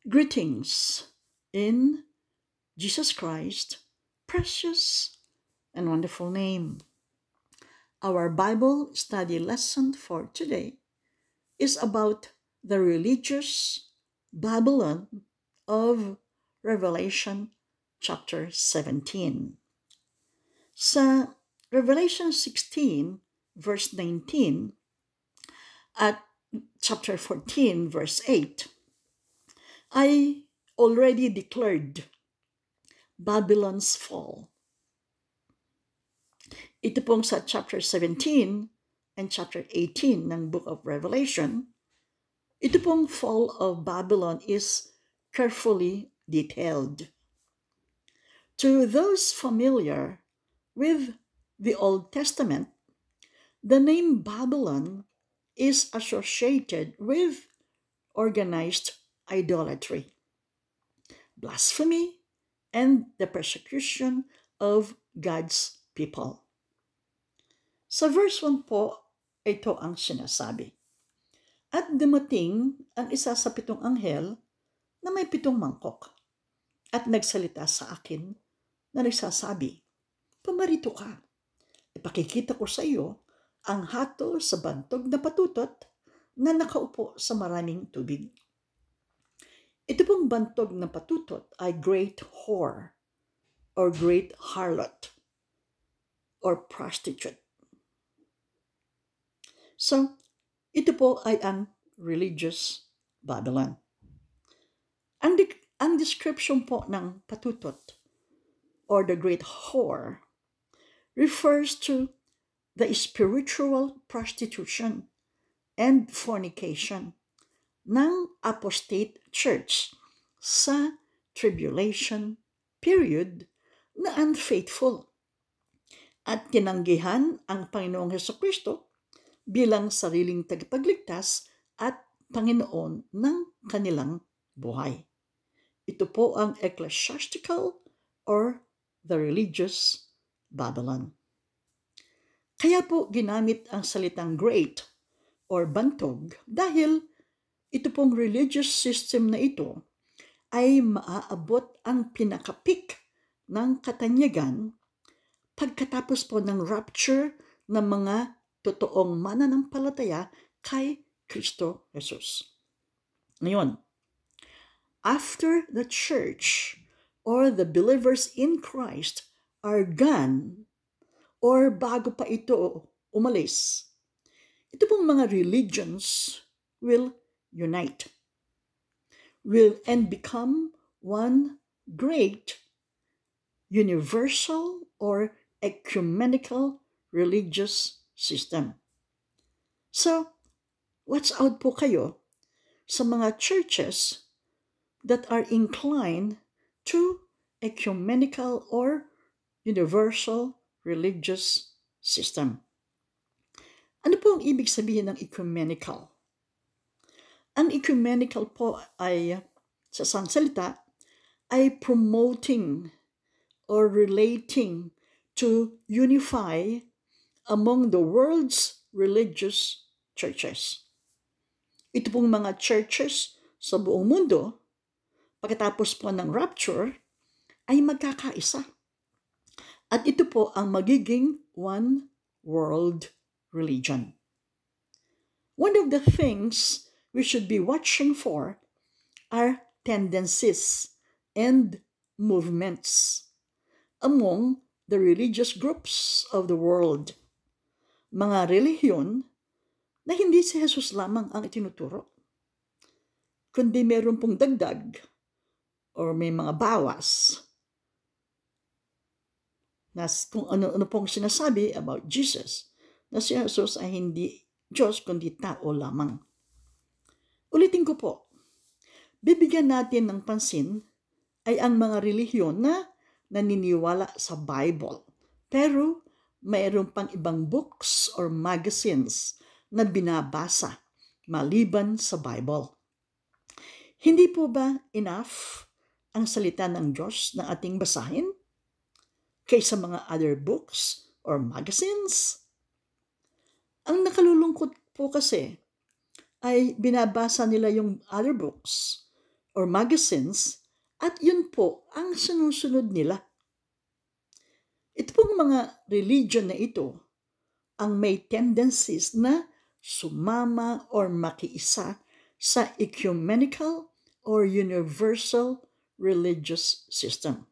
Greetings in Jesus Christ, precious and wonderful name. Our Bible study lesson for today is about the religious Babylon of Revelation chapter 17. Sa Revelation 16 verse 19 at chapter 14 verse 8, I already declared Babylon's fall. Ito pong sa chapter 17 and chapter 18 ng Book of Revelation, ito pong fall of Babylon is carefully detailed. To those familiar with the Old Testament, the name Babylon is associated with organized idolatry, blasphemy, and the persecution of God's people. Sa verse 1 po, ito ang sinasabi. At dumating ang isa sa 7 anghel na may 7 mangkok at nagsalita sa akin na nagsasabi, "Pumarito ka, ipakikita ko sa iyo ang hatol sa bantog na patutot na nakaupo sa maraming tubig." Ito pong bantog na patutot ay great whore or great harlot or prostitute. So, ito po ay ang religious Babylon. Ang description po ng patutot or the great whore refers to the spiritual prostitution and fornication ng apostate church sa tribulation period na unfaithful at tinanggihan ang Panginoong Hesukristo bilang sariling tagapagligtas at Panginoon ng kanilang buhay. Ito po ang ecclesiastical or the religious Babylon. Kaya po ginamit ang salitang great or bantog dahil ito pong religious system na ito ay maaabot ang pinaka-peak ng katanyagan pagkatapos po ng rapture ng mga totoong mananampalataya kay Kristo Jesus. Ngayon, after the church or the believers in Christ are gone or bago pa ito umalis, ito pong mga religions will unite, and become one great universal or ecumenical religious system. So, watch out po kayo sa mga churches that are inclined to ecumenical or universal religious system. Ano po ang ibig sabihin ng ecumenical? Ang ecumenical po ay, sa sansalita, ay promoting or relating to unify among the world's religious churches. Ito pong mga churches sa buong mundo, pagkatapos po ng rapture, ay magkakaisa. At ito po ang magiging one world religion. One of the things we should be watching for are tendencies and movements among the religious groups of the world. Mga relihiyon na hindi si Jesus lamang ang itinuturo, kundi meron pong dagdag or may mga bawas na kung ano-ano pong sinasabi about Jesus, na si Jesus ay hindi Diyos kundi tao lamang. Ulitin ko po, bibigyan natin ng pansin ay ang mga relihiyon na naniniwala sa Bible, pero mayroon pang ibang books or magazines na binabasa maliban sa Bible. Hindi po ba enough ang salita ng Diyos na ating basahin kaysa mga other books or magazines? Ang nakalulungkot po kasi ay binabasa nila yung other books or magazines at yun po ang sinusunod nila. Ito pong mga religion na ito ang may tendencies na sumama or makiisa sa ecumenical or universal religious system.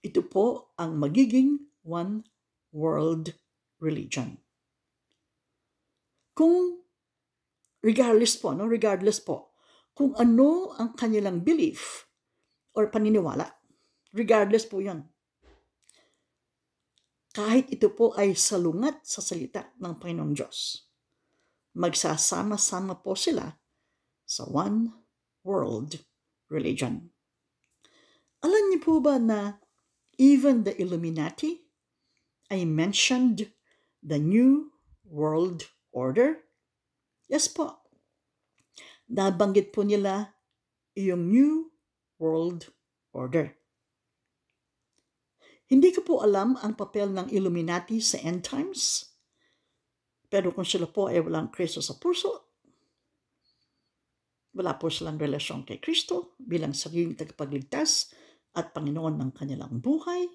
Ito po ang magiging one world religion. Kung regardless po kung ano ang kanilang belief or paniniwala, regardless po yan. Kahit ito po ay salungat sa salita ng Panginoong Diyos, magsasama-sama po sila sa one world religion. Alam niyo po ba na even the Illuminati ay mentioned the New World Order? Yes po. Nabanggit po nila yung New World Order. Hindi ko po alam ang papel ng Illuminati sa end times. Pero kung sila po ay walang Kristo sa puso, wala po silang relasyon kay Kristo bilang sariling tagapagligtas at Panginoon ng kanilang buhay,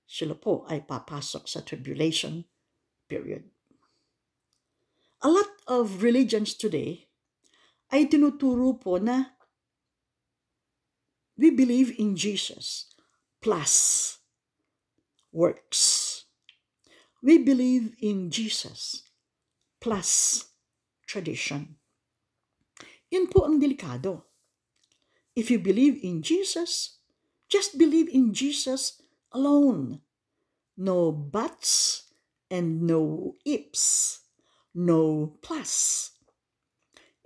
sila po ay papasok sa tribulation period. A lot of religions today ay tinuturo po na we believe in Jesus plus works. We believe in Jesus plus tradition. Yun po ang delikado. If you believe in Jesus, just believe in Jesus alone. No buts and no ifs. No plus.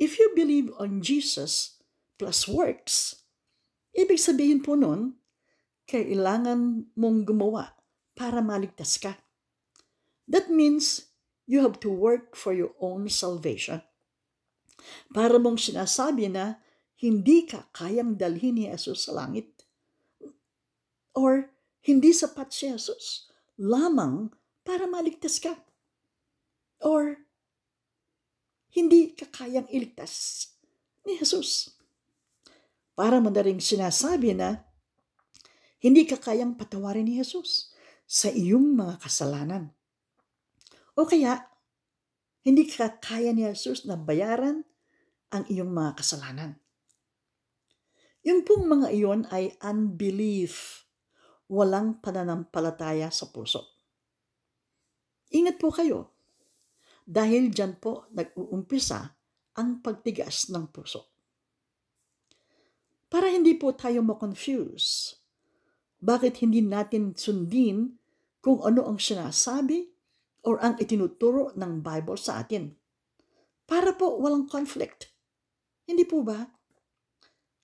If you believe on Jesus plus works, ibig sabihin po nun, kailangan mong gumawa para maligtas ka. That means you have to work for your own salvation. Para mong sinasabi na hindi ka kayang dalhin ni Jesus sa langit. Or hindi sapat si Jesus lamang para maligtas ka. Or hindi ka kayang iligtas ni Jesus. Para mo na rin sinasabi na hindi ka kayang patawarin ni Jesus sa iyong mga kasalanan. O kaya, hindi ka kaya ni Jesus na bayaran ang iyong mga kasalanan. Yung pong mga iyon ay unbelief, walang pananampalataya sa puso. Ingat po kayo, dahil dyan po nag-uumpisa ang pagtigas ng puso. Para hindi po tayo ma-confuse, bakit hindi natin sundin kung ano ang sinasabi or ang itinuturo ng Bible sa atin? Para po walang conflict. Hindi po ba?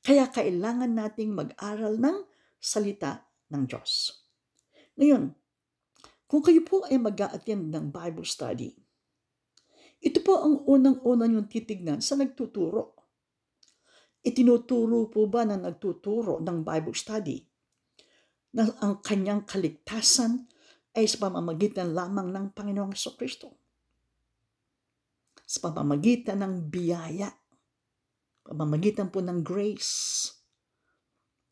Kaya kailangan nating mag-aral ng salita ng Diyos. Ngayon, kung kayo po ay mag-a-attend ng Bible study, ito po ang unang-unang yung titignan sa nagtuturo. Itinuturo po ba na nagtuturo ng Bible study na ang kanyang kaligtasan ay sa pamamagitan lamang ng Panginoong Kristo? Sa pamamagitan ng biyaya, pamamagitan po ng grace,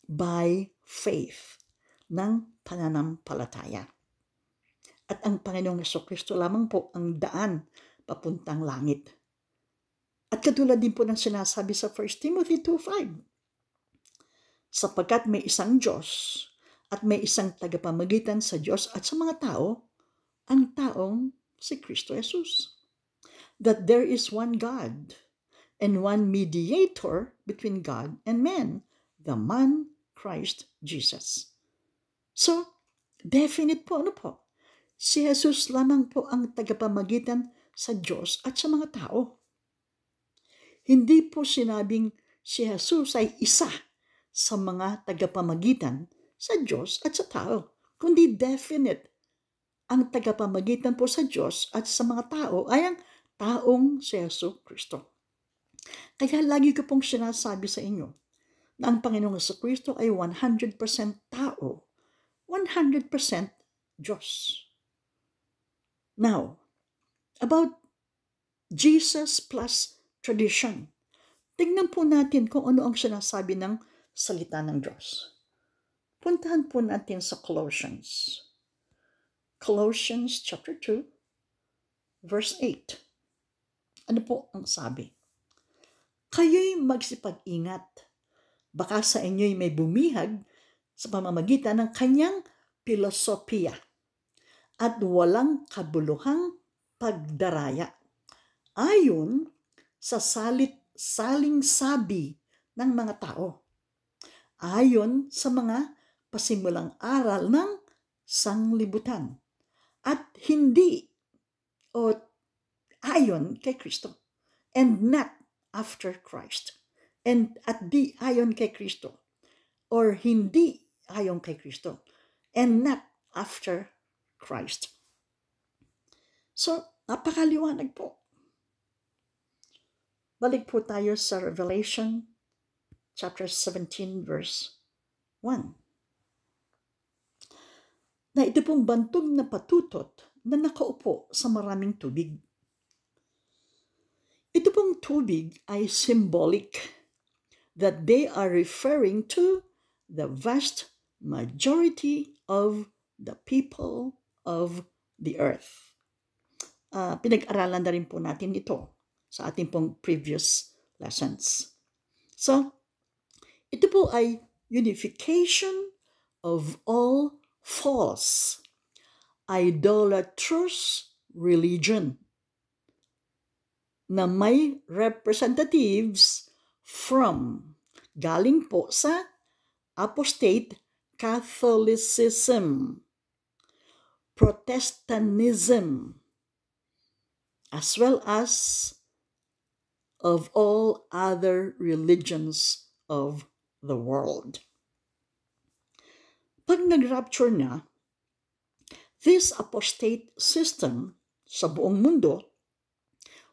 by faith, ng pananampalataya. At ang Panginoong Kristo lamang po ang daan papuntang langit. At katulad din po ng sinasabi sa 1 Timothy 2:5, sapagkat may isang Diyos at may isang tagapamagitan sa Diyos at sa mga tao, ang taong si Kristo Jesus. That there is one God and one mediator between God and man, the man Christ Jesus. So, definite po, si Jesus lamang po ang tagapamagitan sa Diyos at sa mga tao. Hindi po sinabing si Jesus ay isa sa mga tagapamagitan sa Diyos at sa tao, kundi definite. Ang tagapamagitan po sa Diyos at sa mga tao ay ang taong si Jesus Kristo. Kaya lagi ko pong sinasabi sa inyo na ang Panginoong Kristo ay 100% tao, 100% Diyos. Now, about Jesus plus tradition. tingnan po natin kung ano ang sinasabi ng salita ng Diyos. Puntahan po natin sa Colossians. Colossians chapter 2, verse 8. Ano po ang sabi? Kayo'y magsipag-ingat. Baka sa inyo'y may bumihag sa pamamagitan ng kanyang filosofiya at walang kabuluhang pagdaraya ayon sa saling sabi ng mga tao, ayon sa mga pasimulang aral ng sanglibutan, at hindi o ayon kay Kristo, and not after Christ, and at di ayon kay Kristo, or hindi ayon kay Kristo, and not after Christ. So, napakaliwanag po. Balik po tayo sa Revelation chapter 17 verse 1. Na ito pong bantog na patutot na nakaupo sa maraming tubig. Ito pong tubig ay symbolic that they are referring to the vast majority of the people of the earth. Pinag-aralan na rin po natin ito sa ating pong previous lessons. So, ito po ay unification of all false, idolatrous religion na may representatives from galing po sa apostate Catholicism, Protestantism, as well as of all other religions of the world. Pag nag-rapture na, this apostate system sa buong mundo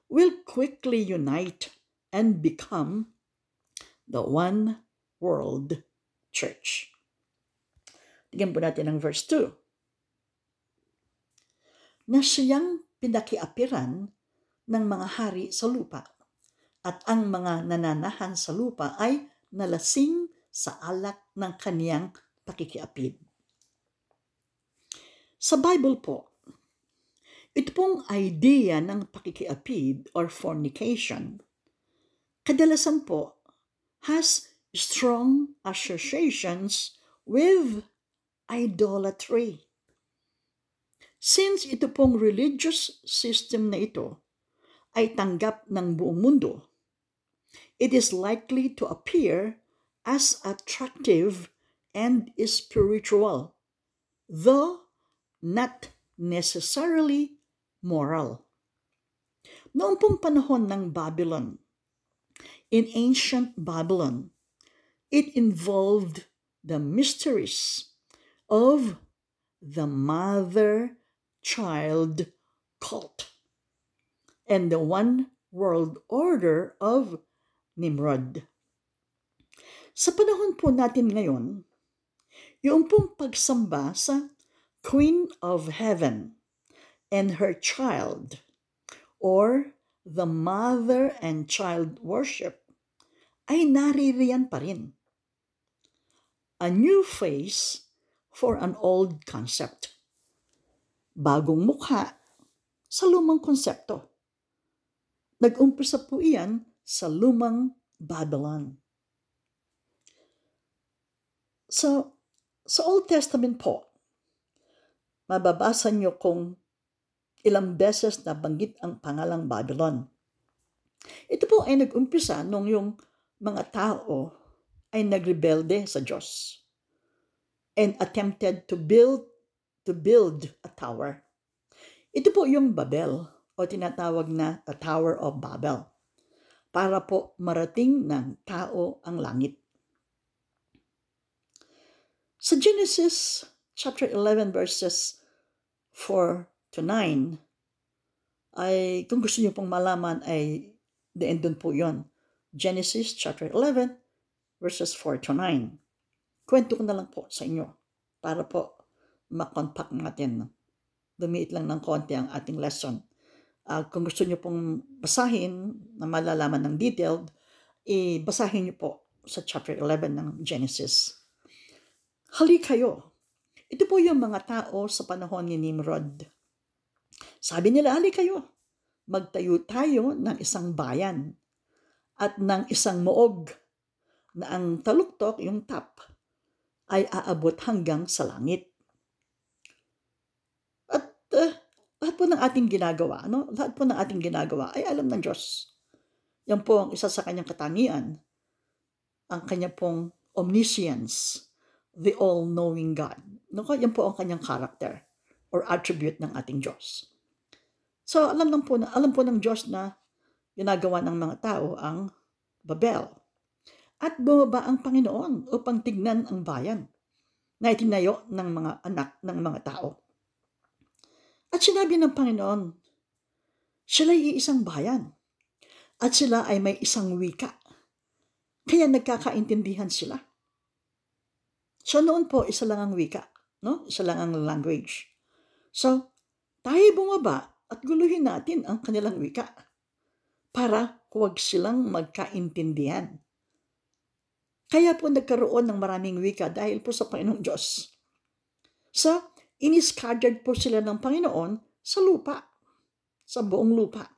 will quickly unite and become the one world church. Tingnan po natin ang verse 2. Na siyang pinakiapiran ng mga hari sa lupa, at ang mga nananahan sa lupa ay nalasing sa alak ng kaniyang pakikiapid. Sa Bible po, ito pong idea ng pakikiapid or fornication, kadalasan po has strong associations with idolatry. Since ito pong religious system na ito ay tanggap ng buong mundo, it is likely to appear as attractive and spiritual, though not necessarily moral. Noong pong panahon ng Babylon, in ancient Babylon, it involved the mysteries of the mother-child cult and the one world order of Nimrod. Sa panahon po natin ngayon, yung pong pagsamba sa Queen of Heaven and her child, or the mother and child worship, ay naririyan pa rin. A new face for an old concept. Bagong mukha sa lumang konsepto. Nag-umpisa po iyan sa lumang Babylon. So, sa Old Testament po, mababasa niyo kung ilang beses nabanggit ang pangalang Babylon. Ito po ay nag-umpisa nung yung mga tao ay nagrebelde sa Diyos and attempted to build a tower. Ito po yung Babel o tinatawag na the Tower of Babel para po marating ng tao ang langit. Sa Genesis chapter 11 verses 4 to 9, ay kung gusto niyo pong malaman ay doon po yon. Genesis chapter 11 verses 4 to 9. Kwento ko na lang po sa inyo para po makontak natin. Lumiit lang ng konti ang ating lesson. Kung gusto niyo pong basahin na malalaman ng detailed, Basahin niyo po sa chapter 11 ng Genesis. Hali kayo. Ito po yung mga tao sa panahon ni Nimrod. Sabi nila, hali kayo. Magtayo tayo ng isang bayan at ng isang muog na ang taluktok, yung top, ay aabot hanggang sa langit. At lahat po ng ating ginagawa, lahat po ng ating ginagawa ay alam ng Diyos. Yan po ang isa sa kanyang katangian, ang kanya pong omniscience, the all-knowing God. Yan po ang kanyang character or attribute ng ating Diyos. So alam po ng Diyos na ginagawa ng mga tao ang Babel. At bumaba ang Panginoon upang tignan ang bayan na itinayo ng mga anak ng mga tao. At sinabi ng Panginoon, sila ay isang bayan at sila ay may isang wika. Kaya nagkakaintindihan sila. So noon po, isa lang ang wika. Isa lang ang language. So, tayo bumaba at guluhin natin ang kanilang wika para huwag silang magkaintindihan. Kaya po nagkaroon ng maraming wika dahil po sa Panginoong Diyos. So, iniscattered po sila ng Panginoon sa lupa, sa buong lupa.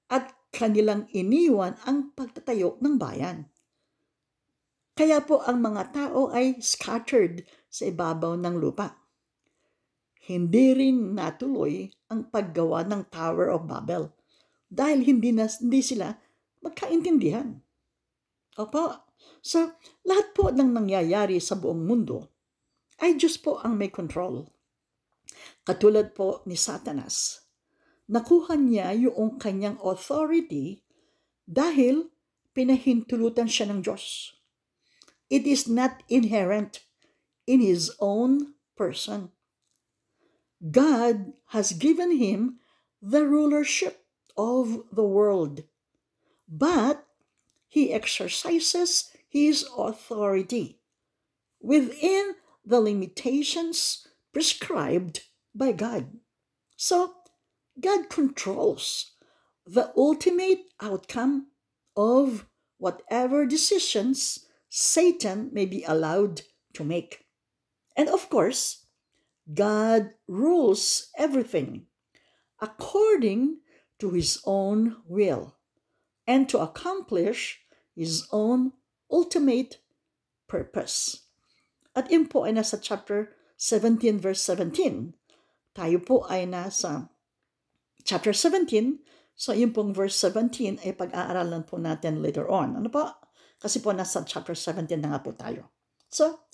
At kanilang iniwan ang pagtatayo ng bayan. Kaya po ang mga tao ay scattered sa ibabaw ng lupa. Hindi rin natuloy ang paggawa ng Tower of Babel dahil hindi sila magkaintindihan. Opo. So, lahat po ng nangyayari sa buong mundo ay Diyos po ang may control. Katulad po ni Satanas, nakuha niya yung kanyang authority dahil pinahintulutan siya ng Diyos. It is not inherent in his own person. God has given him the rulership of the world, but he exercises his authority within the limitations prescribed by God. So, God controls the ultimate outcome of whatever decisions Satan may be allowed to make. And of course, God rules everything according to his own will and to accomplish his own ultimate purpose. At yun po ay nasa chapter 17 verse 17. Tayo po ay nasa chapter 17. So yun pong verse 17 ay pag-aaralan po natin later on. Ano po? Kasi po nasa chapter 17 na nga po tayo. So,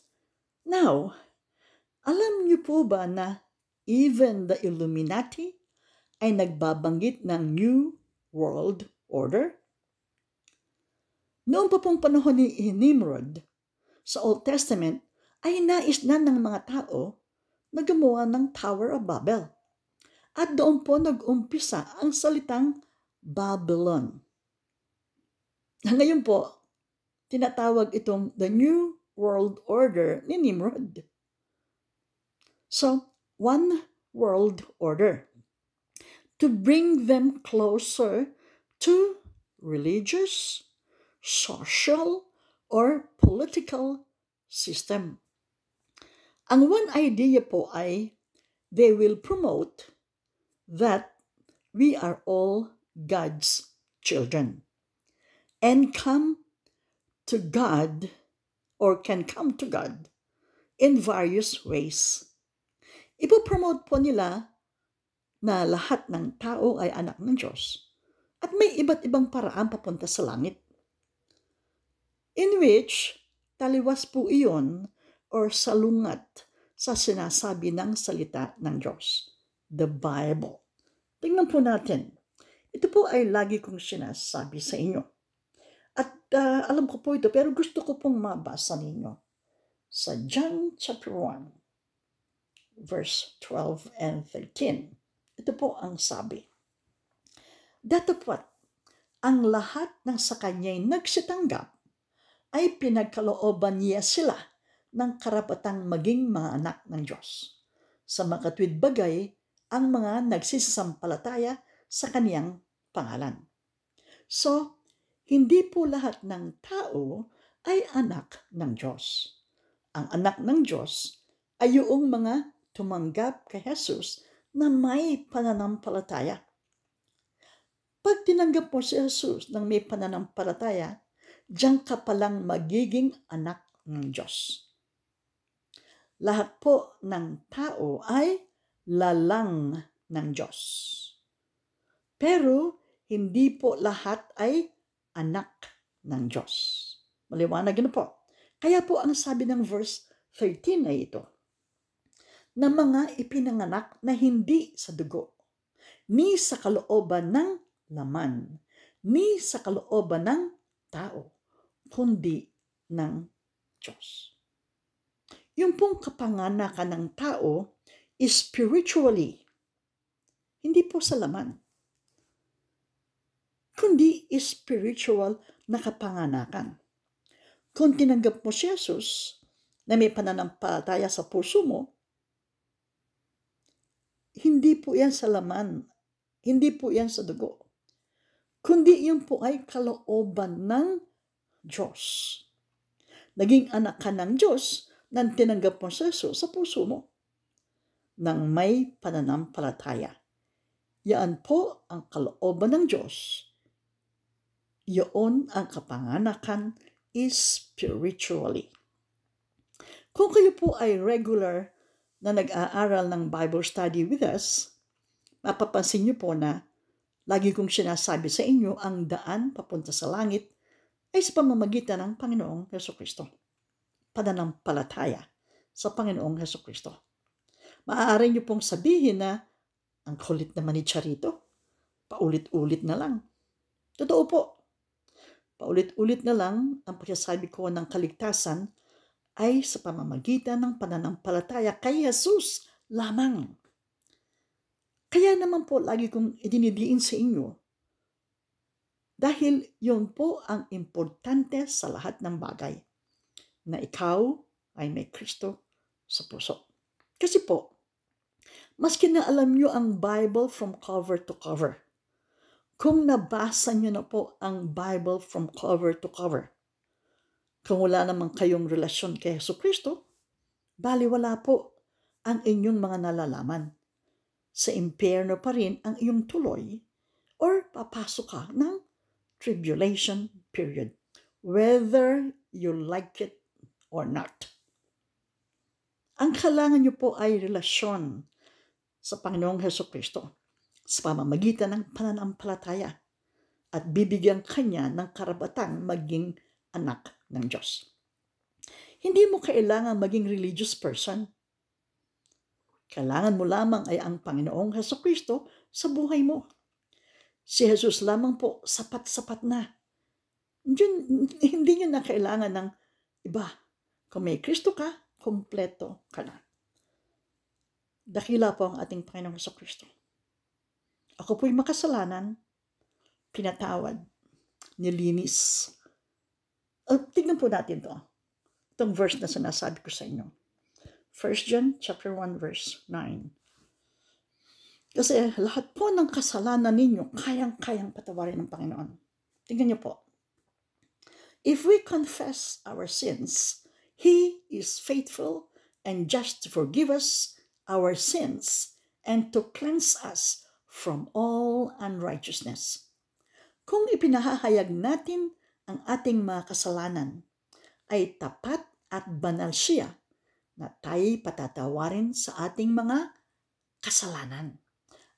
now, alam niyo po ba na even the Illuminati ay nagbabanggit ng New World Order? Noong pa pong panahon ni Nimrod, sa Old Testament, ay nais na ng mga tao na gumawa ng Tower of Babel. At doon po nag-umpisa ang salitang Babylon. Ngayon po, tinatawag itong the New World Order ni Nimrod. So, one world order to bring them closer to religious, social, or political system. Ang one idea po ay they will promote that we are all God's children and come to God or can come to God in various ways. Ipopromote po nila na lahat ng tao ay anak ng Diyos at may iba't ibang paraan papunta sa langit, in which taliwas po iyon or salungat sa sinasabi ng salita ng Diyos, the Bible. Tingnan po natin. Ito po ay lagi kong sinasabi sa inyo. At alam ko po ito, pero gusto ko pong mabasa ninyo. Sa John chapter 1, verse 12 and 13. Ito po ang sabi. Datapwat, ang lahat ng sa kanya'y nagsitanggap ay pinagkalooban niya sila ng karapatang maging mga anak ng Diyos. Sa makatwid bagay, ang mga nagsisampalataya sa kaniyang pangalan. So, hindi po lahat ng tao ay anak ng Diyos. Ang anak ng Diyos ay yung mga tumanggap kay Jesus na may pananampalataya. Pag tinanggap mo si Jesus ng may pananampalataya, diyan ka palang magiging anak ng Diyos. Lahat po ng tao ay lalang ng Diyos. Pero hindi po lahat ay anak ng Diyos. Maliwanag na po. Kaya po ang sabi ng verse 13 ay ito, na mga ipinanganak na hindi sa dugo, ni sa kalooban ng laman, ni sa kalooban ng tao, kundi ng Diyos. Yung pong kapanganakan ng tao is spiritually, hindi po sa laman, kundi spiritual na kapanganakan. Kung tinanggap mo si Jesus na may pananampalataya sa puso mo, hindi po yan sa laman, hindi po yan sa dugo, kundi yun po ay kalooban ng Diyos. Naging anak ka ng Diyos nang tinanggap mo si Jesus sa puso mo nang may pananampalataya. Yan po ang kalooban ng Diyos. Yun ang kapanganakan spiritually. Kung kayo po ay regular na nag-aaral ng Bible study with us, mapapansin niyo po na lagi kong sinasabi sa inyo ang daan papunta sa langit ay sa pamamagitan ng Panginoong Hesukristo. Pananampalataya sa Panginoong Hesukristo. Maaari niyo pong sabihin na ang kulit naman ni Charito, paulit-ulit na lang. Totoo po. Paulit-ulit na lang ang pagsasabi ko ng kaligtasan ay sa pamamagitan ng pananampalataya kay Jesus lamang. Kaya naman po lagi kong idinidiin sa inyo dahil yun po ang importante sa lahat ng bagay, na ikaw ay may Kristo sa puso. Kasi po, maski na alam nyo ang Bible from cover to cover, kung nabasa nyo na po ang Bible from cover to cover, kung wala naman kayong relasyon kay Jesucristo, baliwala po ang inyong mga nalalaman. Sa impyerno pa rin ang iyong tuloy or papasok ka ng tribulation period, whether you like it or not. Ang kailangan nyo po ay relasyon sa Panginoong Hesukristo sa pamamagitan ng pananampalataya at bibigyan kanya ng karabatang maging anak ng Diyos. Hindi mo kailangan maging religious person. Kailangan mo lamang ay ang Panginoong Hesukristo sa buhay mo. Si Jesus lamang po sapat-sapat na. Hindi nyo na kailangan ng iba. Kung may Kristo ka, kompleto ka na. Dakila po ang ating Panginoong Hesukristo. Ako po'y makasalanan, pinatawad, nilinis. Tignan po natin to. Itong verse na sinasabi ko sa inyo. 1 John chapter 1 verse 9. Kasi lahat po ng kasalanan ninyo, kayang-kayang patawarin ng Panginoon. Tingnan niyo po. If we confess our sins, He is faithful and just to forgive us our sins and to cleanse us from all unrighteousness. Kung ipinahahayag natin ang ating mga kasalanan, ay tapat at banal siya na tayo'y patatawarin sa ating mga kasalanan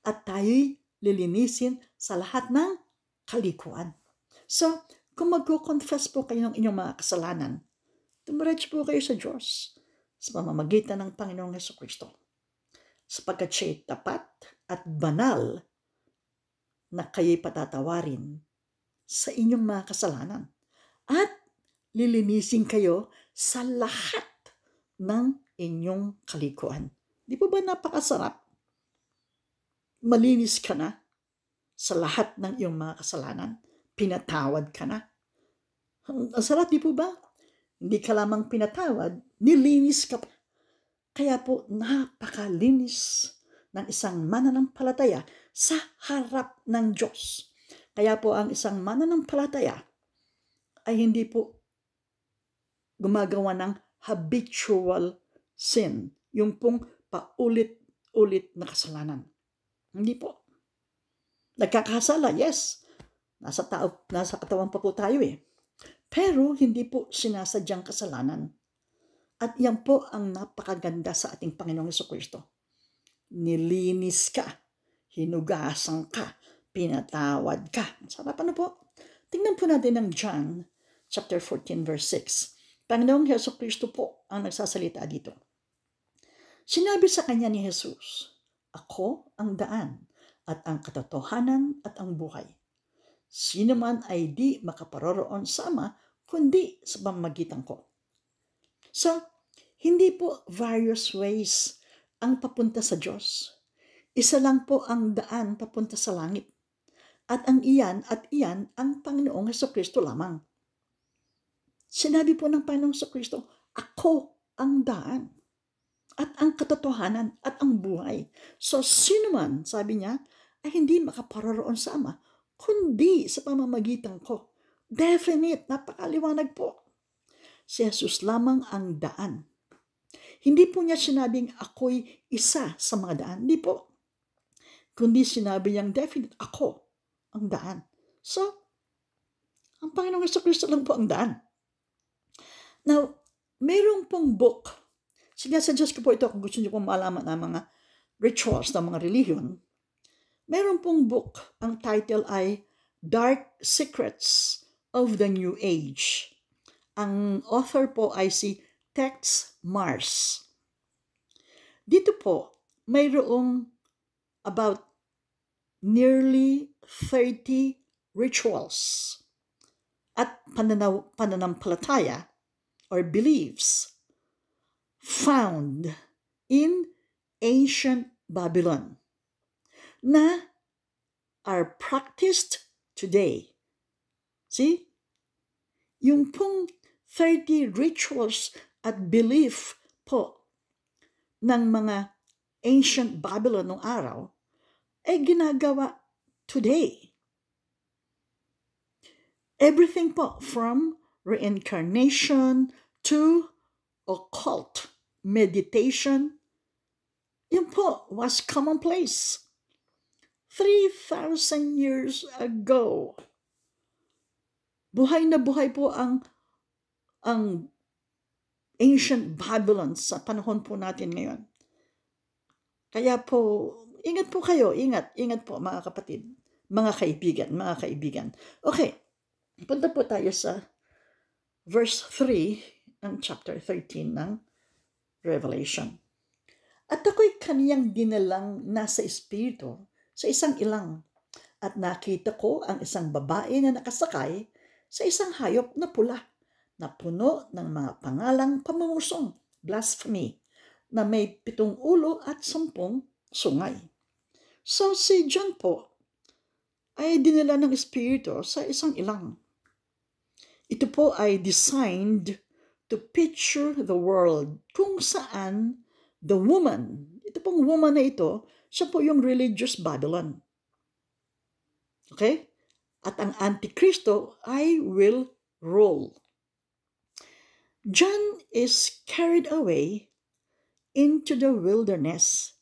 at tayo'y lilinisin sa lahat ng kalikuan. So, kung magko-confess po kayo ng inyong mga kasalanan, dumiretso po kayo sa Diyos sa pamamagitan ng Panginoong Hesukristo, sapagkat siya'y tapat at banal na kayo'y patatawarin sa inyong mga kasalanan at lilinisin kayo sa lahat ng inyong kalikuan. Di po ba napakasarap? Malinis ka na sa lahat ng iyong mga kasalanan. Pinatawad ka na. Ang sarap, di po ba? Hindi ka lamang pinatawad, nilinis ka pa. Kaya po napakalinis ng isang mananampalataya sa harap ng Diyos. Kaya po ang isang mananampalataya ay hindi po gumagawa ng habitual sin, yung pong paulit-ulit na kasalanan. Hindi po. Nagkakasala, yes. Nasa katawan pa po tayo eh. Pero hindi po sinasadyang kasalanan. At yan po ang napakaganda sa ating Panginoong Jesucristo. Nilinis ka, hinugasan ka, pinatawad ka. Sarap ano po? Tingnan po natin ang John chapter 14 verse 6. Panginoong Jesucristo po ang nagsasalita dito. Sinabi sa kanya ni Jesus, "Ako ang daan at ang katotohanan at ang buhay. Sino man ay di makaparoroon sa Ama, kundi sa pamamagitan ko." So, hindi po various ways ang papunta sa Diyos. Isa lang po ang daan papunta sa langit. At iyan ang Panginoong Jesucristo lamang. Sinabi po ng Panginoong Jesucristo, "Ako ang daan at ang katotohanan at ang buhay." So, sino man, sabi niya, ay hindi makaparoroon sa Ama, kundi sa pamamagitan ko. Definite, napakaliwanag po. Si Jesus lamang ang daan. Hindi po niya sinabing ako'y isa sa mga daan. Hindi po. Kundi sinabi niyang definite, ako ang daan. So, ang Panginoong Jesucristo lang po ang daan. Now, mayroong pong book. Sinasuggest ko po ito kung gusto niyo pong malaman ng mga rituals ng mga religion. Mayroong pong book. Ang title ay Dark Secrets of the New Age. Ang author po ay si Tex Mars. Dito po, mayroong about nearly 30 rituals at pananampalataya or beliefs found in ancient Babylon na are practiced today. See? Yung pong 30 rituals at belief po ng mga ancient Babylon noong araw ay ginagawa today. Everything po from reincarnation to occult meditation, yun po was commonplace 3,000 years ago. Buhay na buhay po ang ancient Babylon sa panahon po natin ngayon. Kaya po, ingat po kayo, ingat po mga kapatid, mga kaibigan. Okay, punta po tayo sa verse 3 ng chapter 13 ng Revelation. "At ako'y kaniyang dinalang nasa espiritu sa isang ilang, at nakita ko ang isang babae na nakasakay sa isang hayop na pula, na puno ng mga pangalang pamumusong, blasphemy, na may 7 ulo at 10 sungay." So si John po ay dinala ng espiritu sa isang ilang. Ito po ay designed to picture the world kung saan the woman, ito pong woman na ito, siya po yung religious Babylon. Okay? At ang Antikristo ay will rule. John is carried away into the wilderness.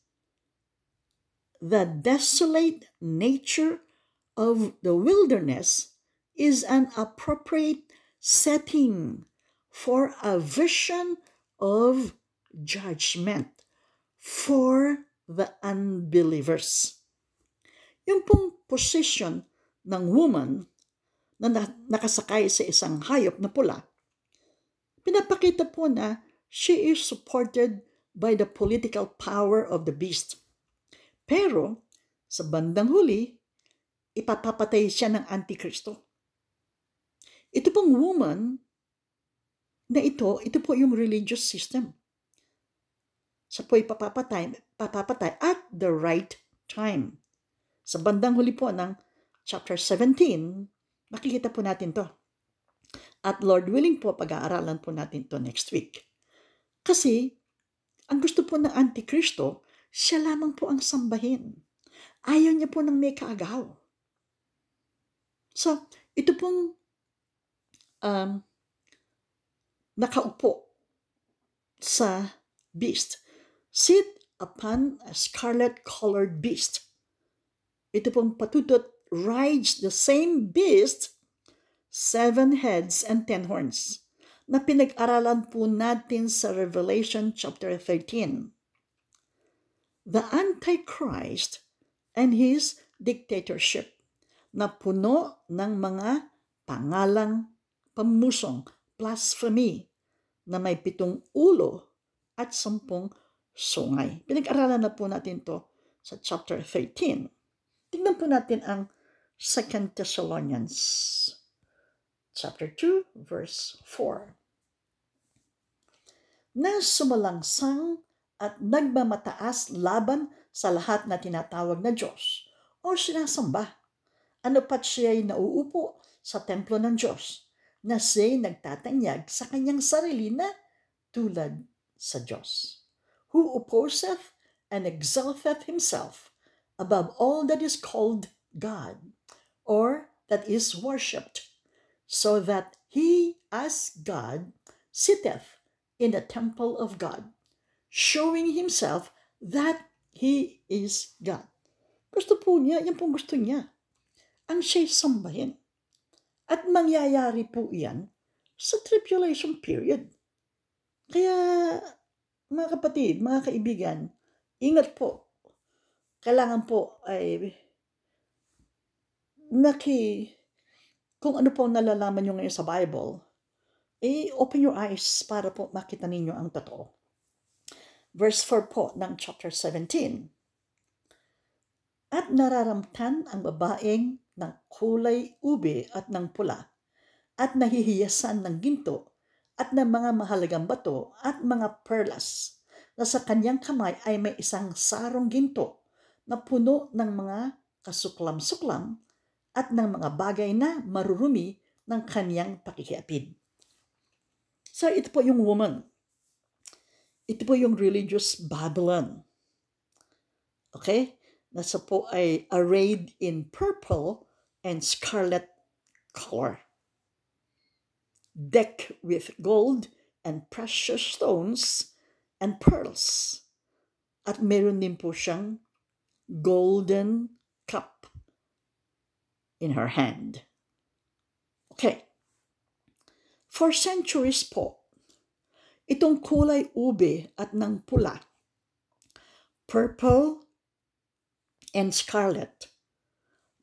The desolate nature of the wilderness is an appropriate setting for a vision of judgment for the unbelievers. Yung pong position ng woman na nakasakay sa isang hayop na pula, pinapakita po na she is supported by the political power of the beast. Pero, sa bandang huli, ipapapatay siya ng Antikristo. Ito pong woman na ito po yung religious system. Siya po ipapapatay at the right time. Sa bandang huli po ng chapter 17, makikita po natin to. At Lord willing po, pag-aaralan po natin to next week. Kasi, ang gusto po ng Antikristo, siya lamang po ang sambahin. Ayaw niya po ng may kaagaw. So, ito pong um, nakaupo sa beast. Sit upon a scarlet-colored beast. Ito pong patutot rides the same beast, 7 heads and 10 horns, na pinag-aralan po natin sa Revelation chapter 13. The Antichrist and his dictatorship na puno ng mga pangalang pamusong, blasphemy, na may 7 ulo at 10 sungay. Pinag-aralan na po natin to sa chapter 13. Tingnan po natin ang 2 Thessalonians chapter 2 verse 4. Na sumalangsang at nagmamataas laban sa lahat na tinatawag na Diyos o sinasamba. Ano pat siya'y nauupo sa templo ng Diyos, na siya'y nagtatanyag sa kanyang sarili na tulad sa Diyos, who opposeth and exalteth himself above all that is called God, or that is worshipped, so that he as God sitteth in the temple of God, showing himself that he is God. Gusto po niya, yan pong gusto niya, ang siya'y sambahin. At mangyayari po yan sa tribulation period. Kaya, mga kapatid, mga kaibigan, ingat po. Kailangan po ay kung ano po nalalaman nyo ngayon sa Bible, open your eyes para po makita ninyo ang totoo. Verse 4 po ng chapter 17. At nararamtan ang babaeng ng kulay ube at ng pula, at nahihiyasan ng ginto, at ng mga mahalagang bato, at mga perlas, na sa kanyang kamay ay may isang sarong ginto, na puno ng mga kasuklam-suklam, at ng mga bagay na marurumi ng kanyang pakikiapid. So ito po yung woman. Ito po yung religious Babylon. Okay? Nasa po ay arrayed in purple and scarlet color, decked with gold and precious stones and pearls. At meron din po siyang golden cup in her hand. Okay. For centuries po, itong kulay ube at ng pula, purple and scarlet,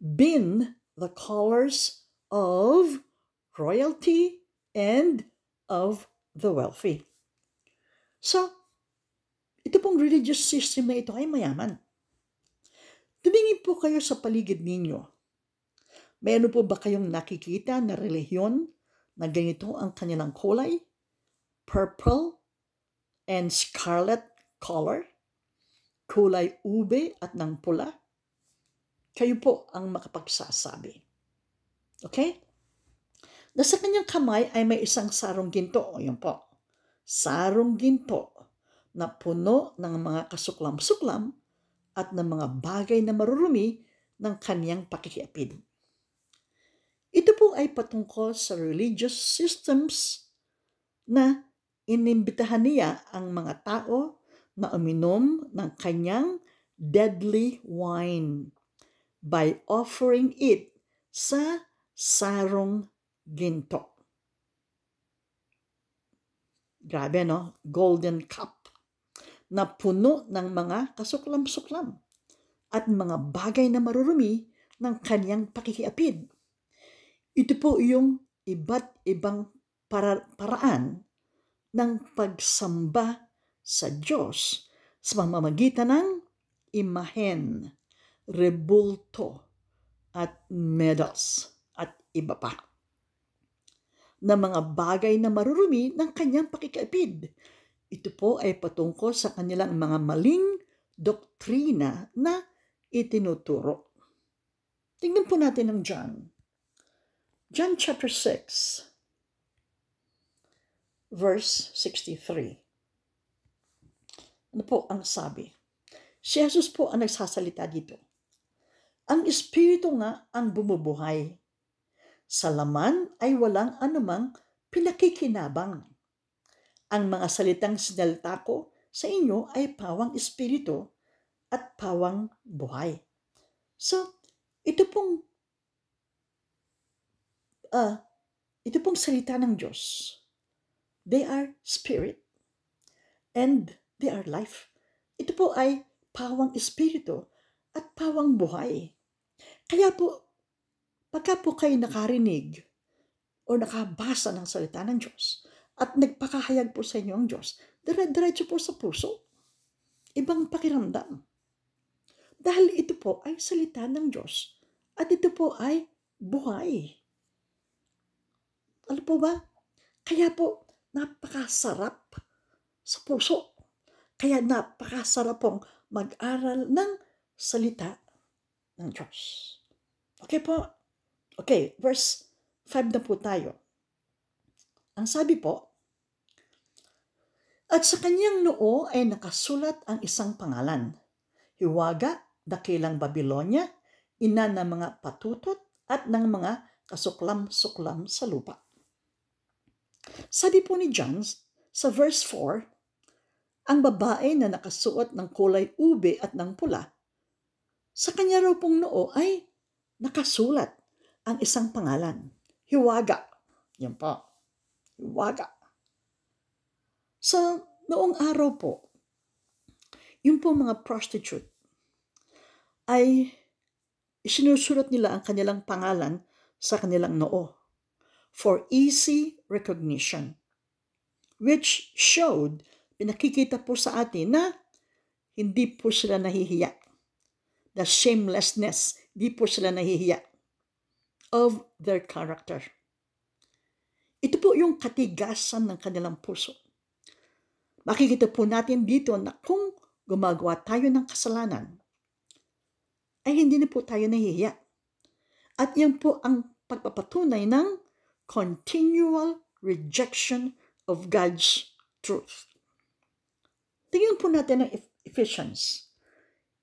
been the colors of royalty and of the wealthy. So, ito pong religious system na ito ay mayaman. Tumingin po kayo sa paligid ninyo. Mayroon po ba kayong nakikita na relihiyon na ganito ang kanilang kulay? Purple and scarlet color? Kulay ube at ng pula? Kayo po ang makapagsasabi. Okay? Nasa kanyang kamay ay may isang sarong ginto. O yun po. Sarong ginto na puno ng mga kasuklam-suklam at ng mga bagay na marurumi ng kanyang pakikiapid. Ito po ay patungkol sa religious systems na inimbitahan niya ang mga tao na uminom ng kanyang deadly wine by offering it sa sarong ginto. Grabe, no? Golden cup na puno ng mga kasuklam-suklam at mga bagay na marurumi ng kanyang pakikiapid. Ito po yung iba't ibang paraan ng pagsamba sa Diyos sa pamamagitan ng imahen, rebulto, at medals, at iba pa, na mga bagay na marurumi ng kanyang pakikiapid. Ito po ay patungkol sa kanilang mga maling doktrina na itinuturo. Tingnan po natin ang John. John chapter 6, verse 63. Ano po ang sabi? Si Jesus po ang nagsasalita dito. Ang Espiritu nga ang bumubuhay. Sa laman ay walang anumang pinakikinabang. Ang mga salitang sinalita ko sa inyo ay pawang espiritu at pawang buhay. So, ito pong uh, ito pong salita ng Diyos. They are spirit and they are life. Ito po ay pawang espiritu at pawang buhay. Kaya po, pagka po kayo nakarinig o nakabasa ng salita ng Diyos at nagpakahayag po sa inyo ang Diyos, dire-diretso po sa puso. Ibang pakiramdam. Dahil ito po ay salita ng Diyos at ito po ay buhay. Ano po ba? Kaya po, napakasarap sa puso. Kaya napakasarap pong mag-aral ng salita ng Diyos. Okay po? Okay, verse 5 na po tayo. Ang sabi po, at sa kanyang noo ay nakasulat ang isang pangalan. Hiwaga, dakilang Babilonya, ina ng mga patutot at ng mga kasuklam-suklam sa lupa. Sabi po ni John sa verse 4, ang babae na nakasuot ng kulay ube at ng pula, sa kanya raw pong noo ay nakasulat ang isang pangalan. Hiwaga. Yan po. Hiwaga. Sa noong araw po, yung po mga prostitute ay isinusulat nila ang kanilang pangalan sa kanilang noo for easy recognition, which showed, pinakikita po sa atin na hindi po sila nahihiya. The shamelessness, di po sila nahihiya of their character. Ito po yung katigasan ng kanilang puso. Makikita po natin dito na kung gumagawa tayo ng kasalanan, ay hindi na po tayo nahihiya. At yan po ang pagpapatunay ng continual rejection of God's truth. Tingnan po natin ang Ephesians.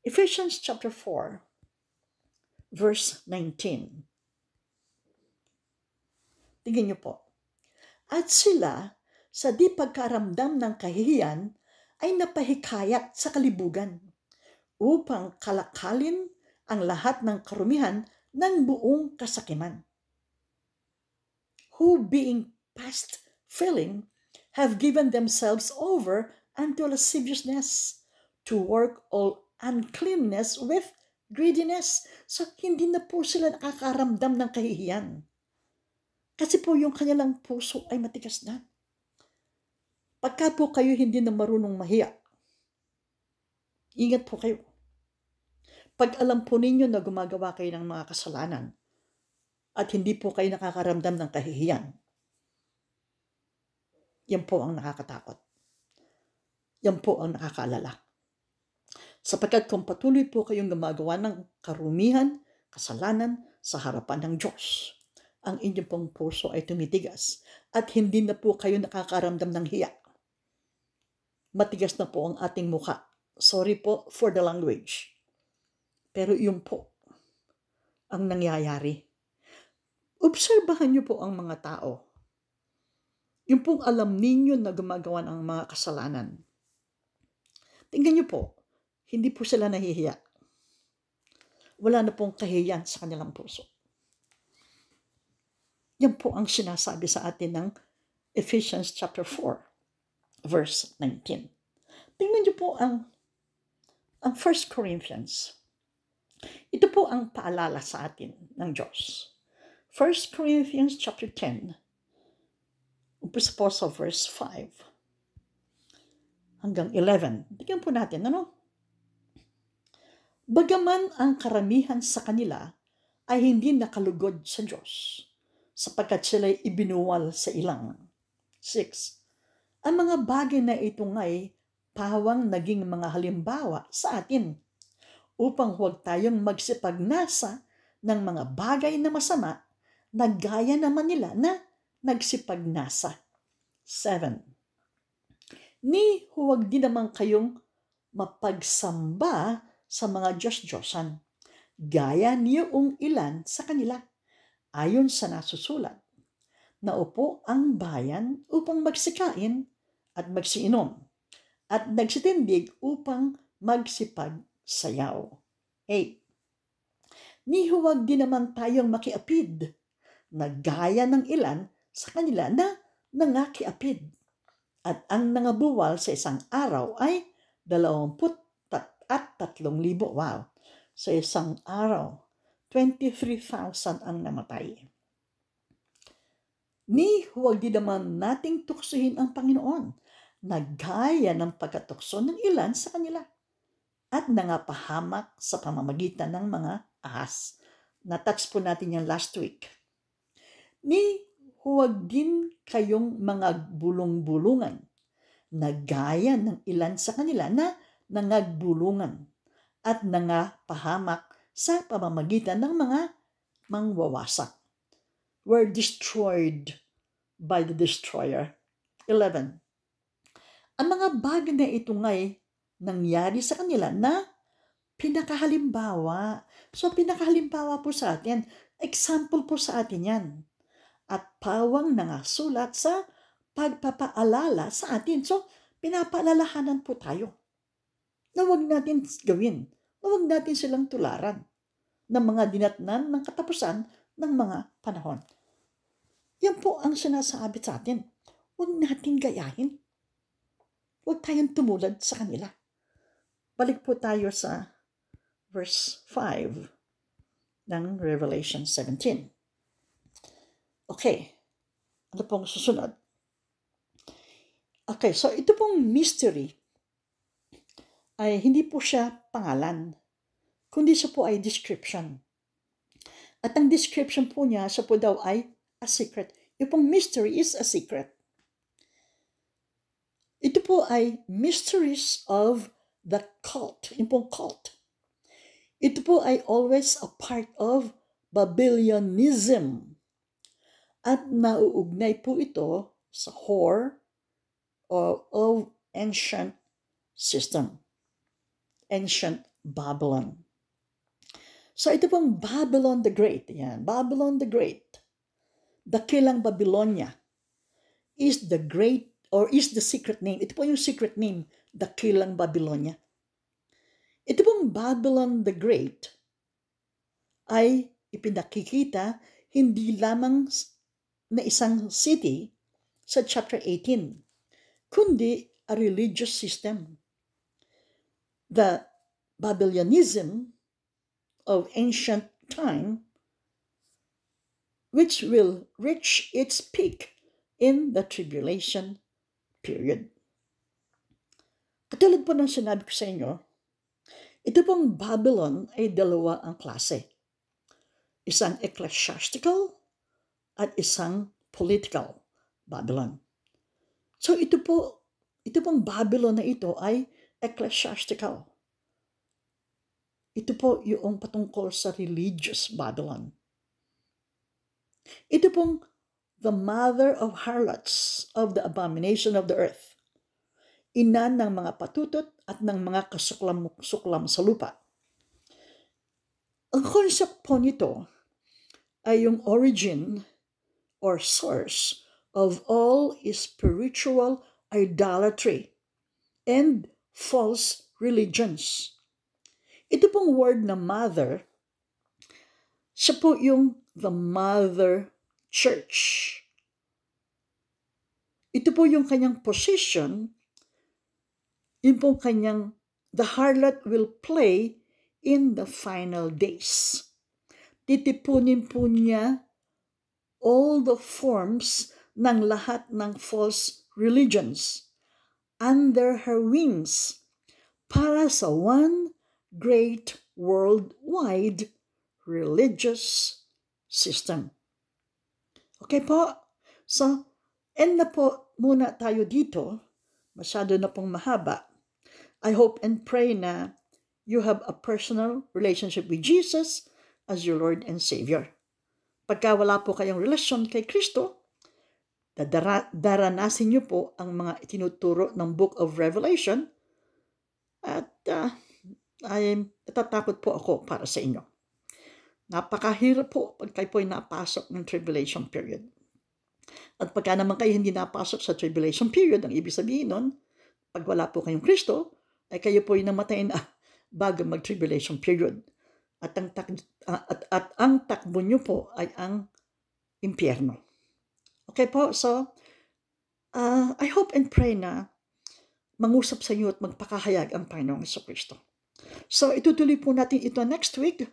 Ephesians chapter 4, verse 19. Tingnan niyo po. At sila, sa di pagkaramdam ng kahihiyan, ay napahikayat sa kalibugan upang kalakalin ang lahat ng karumihan ng buong kasakiman. Who being past feeling have given themselves over unto lasciviousness to work all uncleanness with greediness. So, hindi na po sila nakakaramdam ng kahihiyan. Kasi po yung kanilang puso ay matigas na. Pagka po kayo hindi na marunong mahiya, ingat po kayo. Pag alam po ninyo na gumagawa kayo ng mga kasalanan at hindi po kayo nakakaramdam ng kahihiyan, yan po ang nakakatakot. Yan po ang nakakaalala. Sapagkat kung patuloy po kayong gumagawa ng karumihan, kasalanan sa harapan ng Diyos, ang inyong pong puso ay tumitigas at hindi na po kayo nakakaramdam ng hiya. Matigas na po ang ating mukha. Sorry po for the language. Pero yun po ang nangyayari. Obserbahan niyo po ang mga tao. Yung pong alam ninyo na gumagawa ng mga kasalanan. Tingnan niyo po, hindi po sila nahihiya. Wala na pong kahihiyan sa kanilang puso. Yan po ang sinasabi sa atin ng Ephesians chapter 4, verse 19. Tingnan niyo po ang 1 Corinthians. Ito po ang paalala sa atin ng Diyos. 1 Corinthians chapter 10, umpisa po sa verse 5 hanggang 11. Tingnan po natin, ano? Bagaman ang karamihan sa kanila ay hindi nakalugod sa Diyos, sapagkat sila'y ibinuwal sa ilang. 6. Ang mga bagay na ito nga'y pawang naging mga halimbawa sa atin, upang huwag tayong magsipagnasa ng mga bagay na masama na gaya naman nila na nagsipagnasa. 7. Ni huwag din naman kayong mapagsamba sa mga Diyos-Diyosan, gaya niyong ilan sa kanila, Ayon sa nasusulat, naupo ang bayan upang magsikain at magsiinom at nagsitindig upang magsipagsayaw. 8. Ni huwag din naman tayong makiapid na gaya ng ilan sa kanila na nangakiapid. At ang nangabuwal sa isang araw ay 23,000. Wow! Sa isang araw, 23,000 ang namatay. Ni huwag din naman nating tuksohin ang Panginoon na gaya ng pagkatukso ng ilan sa kanila at nangapahamak sa pamamagitan ng mga ahas. Na-touch po natin yan last week. Ni huwag din kayong mga bulong-bulungan na gaya ng ilan sa kanila na nangagbulungan at nangapahamak sa pamamagitan ng mga mangwawasak. Were destroyed by the destroyer. 11. Ang mga bagay na ito nga'y nangyari sa kanila na pinakahalimbawa. So, pinakahalimbawa po sa atin. Example po sa atin yan. At pawang nangasulat sa pagpapaalala sa atin. So, pinapaalalahanan po tayo na huwag natin gawin. Na huwag natin silang tularan ng mga dinatnan ng katapusan ng mga panahon. Yan po ang sinasabi sa atin. Huwag natin gayahin. Huwag tayong tumulad sa kanila. Balik po tayo sa verse 5 ng Revelation 17. Okay. Ano pong susunod? Okay, so ito pong mystery ay hindi po siya pangalan, kundi siya po ay description. At ang description po niya, siya po daw ay a secret. Yung pong mystery is a secret. Ito po ay mysteries of the cult. Yung pong cult. Ito po ay always a part of Babylonianism. At nauugnay po ito sa whore of ancient system. Ancient Babylon. So ito pong Babylon the Great. Yan, Babylon the Great. Dakilang Babylonia is the great or is the secret name. Ito po yung secret name, Dakilang Babylonia. Ito pong Babylon the Great ay ipinakikita hindi lamang na isang city sa chapter 18, kundi a religious system. The Babylonianism of ancient time, which will reach its peak in the tribulation period. Katulad po ng sinabi ko sa inyo, ito pong Babylon ay dalawa ang klase. Isang ecclesiastical at isang political Babylon. So ito pong Babylon na ito ay ecclesiastical. Ito po yung patungkol sa religious Babylon. Ito pong the mother of harlots, of the abomination of the earth. Ina ng mga patutot at ng mga kasuklam sa lupa. Ang concept po nito ay yung origin or source of all spiritual idolatry and false religions. Ito pong word na mother, siya po yung the mother church. Ito po yung kanyang position, yun po kanyang, the harlot will play in the final days. Titipunin po niya all the forms ng lahat ng false religions under her wings para sa one great worldwide religious system. Okay po? So, end na po muna tayo dito. Masyado na pong mahaba. I hope and pray na you have a personal relationship with Jesus as your Lord and Savior. Pagka wala po kayong relasyon kay Kristo, daranasin niyo po ang mga itinuturo ng Book of Revelation at natatakot po ako para sa inyo. Napakahirap po pag kayo po ay napasok ng tribulation period. At pagka naman kayo hindi napasok sa tribulation period, ang ibig sabihin nun, pag wala po kayong Kristo, ay kayo po ay namatay na bago mag-tribulation period. At ang takbo nyo po ay ang impyerno. Okay po, so I hope and pray na mangusap sa inyo at magpakahayag ang Panginoong Jesucristo. So itutuloy po natin ito next week,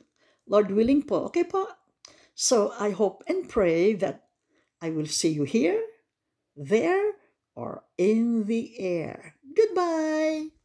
Lord willing po. Okay po? So I hope and pray that I will see you here, there, or in the air. Goodbye!